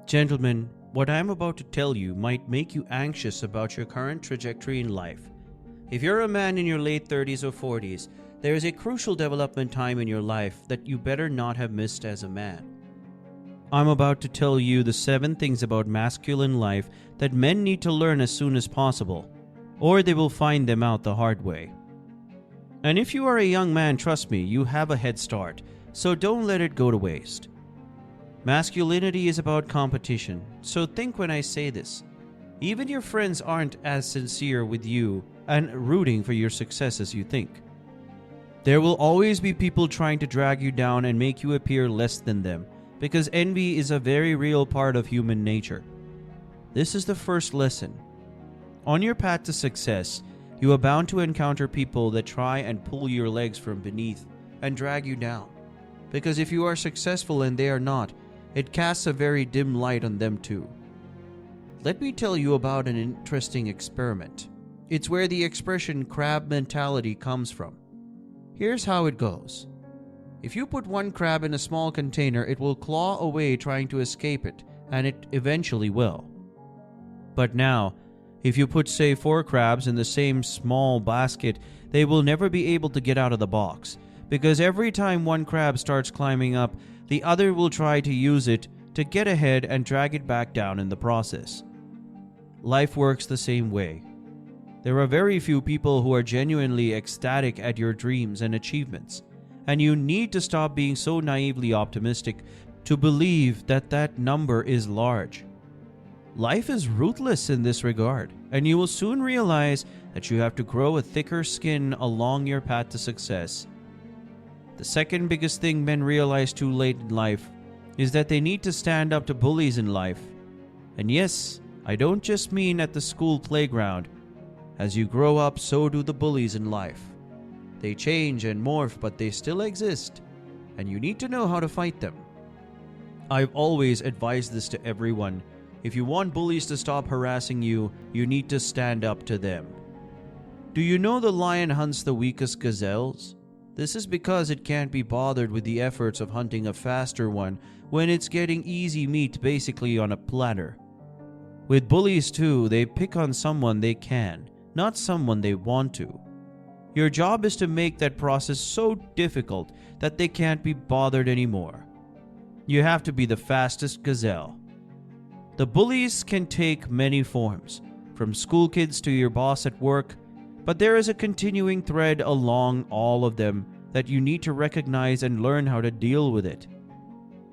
Gentlemen, what I am about to tell you might make you anxious about your current trajectory in life. If you're a man in your late 30s or 40s, there is a crucial development time in your life that you better not have missed as a man. I'm about to tell you the 7 things about masculine life that men need to learn as soon as possible, or they will find them out the hard way. And if you are a young man, trust me, you have a head start, so don't let it go to waste. Masculinity is about competition, so think when I say this. Even your friends aren't as sincere with you and rooting for your success as you think. There will always be people trying to drag you down and make you appear less than them, because envy is a very real part of human nature. This is the first lesson. On your path to success, you are bound to encounter people that try and pull your legs from beneath and drag you down. Because if you are successful and they are not, it casts a very dim light on them too. Let me tell you about an interesting experiment. It's where the expression crab mentality comes from. Here's how it goes. If you put one crab in a small container, it will claw away trying to escape it, and it eventually will. But now, if you put say 4 crabs in the same small basket, they will never be able to get out of the box, because every time one crab starts climbing up, the other will try to use it to get ahead and drag it back down in the process. Life works the same way. There are very few people who are genuinely ecstatic at your dreams and achievements, and you need to stop being so naively optimistic to believe that that number is large. Life is ruthless in this regard, and you will soon realize that you have to grow a thicker skin along your path to success. The second biggest thing men realize too late in life is that they need to stand up to bullies in life. And yes, I don't just mean at the school playground. As you grow up, so do the bullies in life. They change and morph, but they still exist, and you need to know how to fight them. I've always advised this to everyone. If you want bullies to stop harassing you, you need to stand up to them. Do you know the lion hunts the weakest gazelles? This is because it can't be bothered with the efforts of hunting a faster one when it's getting easy meat basically on a platter. With bullies too, they pick on someone they can, not someone they want to. Your job is to make that process so difficult that they can't be bothered anymore. You have to be the fastest gazelle. The bullies can take many forms, from school kids to your boss at work, but there is a continuing thread along all of them that you need to recognize and learn how to deal with it.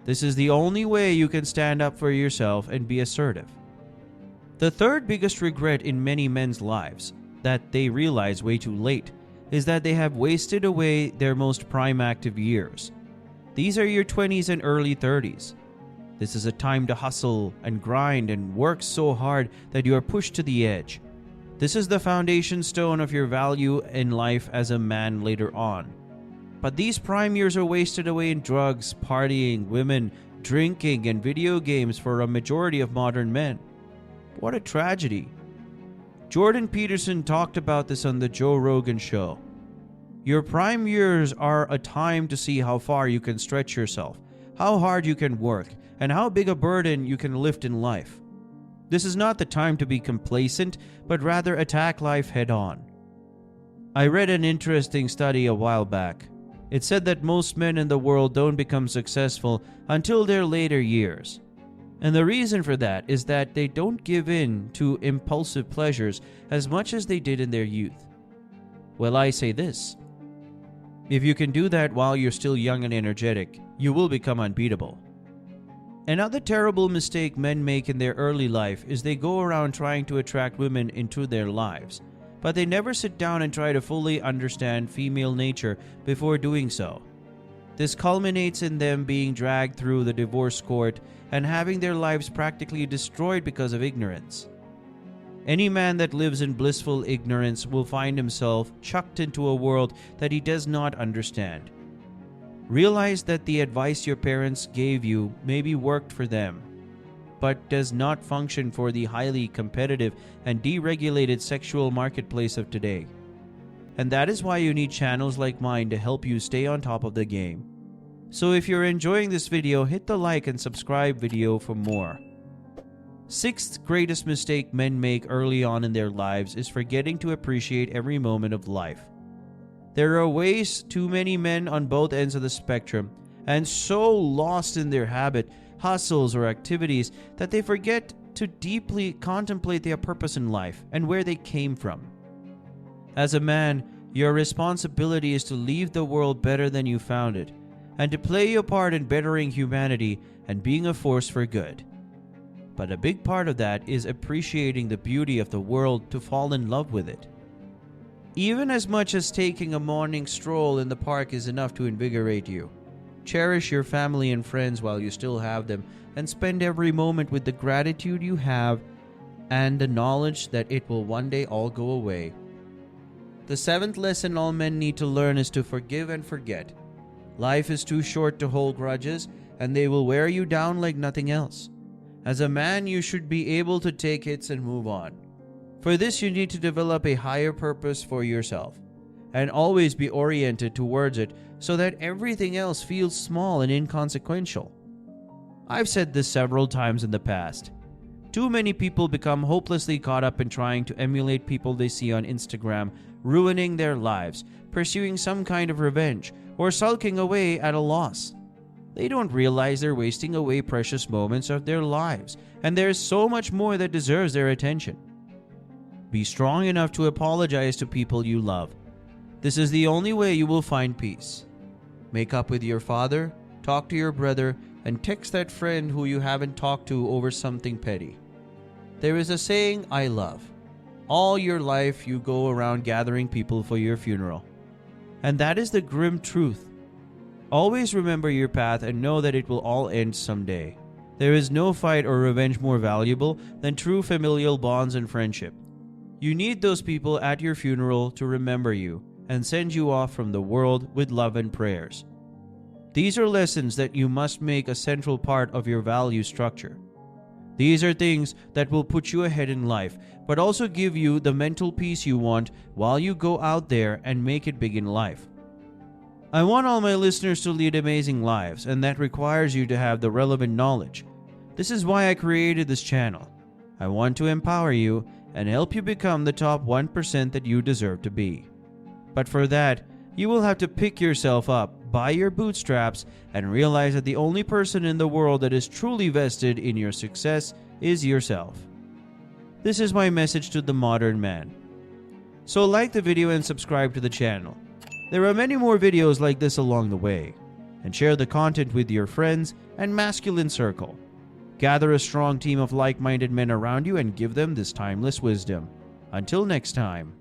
This is the only way you can stand up for yourself and be assertive. The third biggest regret in many men's lives, that they realize way too late, is that they have wasted away their most prime active years. These are your 20s and early 30s. This is a time to hustle and grind and work so hard that you are pushed to the edge. This is the foundation stone of your value in life as a man later on. But these prime years are wasted away in drugs, partying, women, drinking, and video games for a majority of modern men. What a tragedy. Jordan Peterson talked about this on the Joe Rogan show. Your prime years are a time to see how far you can stretch yourself, how hard you can work, and how big a burden you can lift in life. This is not the time to be complacent, but rather attack life head on. I read an interesting study a while back. It said that most men in the world don't become successful until their later years. And the reason for that is that they don't give in to impulsive pleasures as much as they did in their youth. Well, I say this. If you can do that while you're still young and energetic, you will become unbeatable. Another terrible mistake men make in their early life is they go around trying to attract women into their lives, but they never sit down and try to fully understand female nature before doing so. This culminates in them being dragged through the divorce court and having their lives practically destroyed because of ignorance. Any man that lives in blissful ignorance will find himself chucked into a world that he does not understand. Realize that the advice your parents gave you maybe worked for them, but does not function for the highly competitive and deregulated sexual marketplace of today. And that is why you need channels like mine to help you stay on top of the game. So if you're enjoying this video, hit the like and subscribe video for more. Sixth greatest mistake men make early on in their lives is forgetting to appreciate every moment of life. There are ways too many men on both ends of the spectrum and so lost in their habit, hustles, or activities that they forget to deeply contemplate their purpose in life and where they came from. As a man, your responsibility is to leave the world better than you found it, and to play your part in bettering humanity and being a force for good. But a big part of that is appreciating the beauty of the world to fall in love with it. Even as much as taking a morning stroll in the park is enough to invigorate you, cherish your family and friends while you still have them, and spend every moment with the gratitude you have and the knowledge that it will one day all go away. The seventh lesson all men need to learn is to forgive and forget. Life is too short to hold grudges, and they will wear you down like nothing else. As a man, you should be able to take hits and move on. For this, you need to develop a higher purpose for yourself, and always be oriented towards it so that everything else feels small and inconsequential. I've said this several times in the past. Too many people become hopelessly caught up in trying to emulate people they see on Instagram, ruining their lives, pursuing some kind of revenge, or sulking away at a loss. They don't realize they're wasting away precious moments of their lives, and there's so much more that deserves their attention. Be strong enough to apologize to people you love. This is the only way you will find peace. Make up with your father, talk to your brother, and text that friend who you haven't talked to over something petty. There is a saying I love. All your life you go around gathering people for your funeral. And that is the grim truth. Always remember your path and know that it will all end someday. There is no fight or revenge more valuable than true familial bonds and friendship. You need those people at your funeral to remember you and send you off from the world with love and prayers. These are lessons that you must make a central part of your value structure. These are things that will put you ahead in life, but also give you the mental peace you want while you go out there and make it big in life. I want all my listeners to lead amazing lives, and that requires you to have the relevant knowledge. This is why I created this channel. I want to empower you and help you become the top 1% that you deserve to be. But for that, you will have to pick yourself up by your bootstraps and realize that the only person in the world that is truly vested in your success is yourself. This is my message to the modern man. So like the video and subscribe to the channel. There are many more videos like this along the way. And share the content with your friends and masculine circle. Gather a strong team of like-minded men around you and give them this timeless wisdom. Until next time.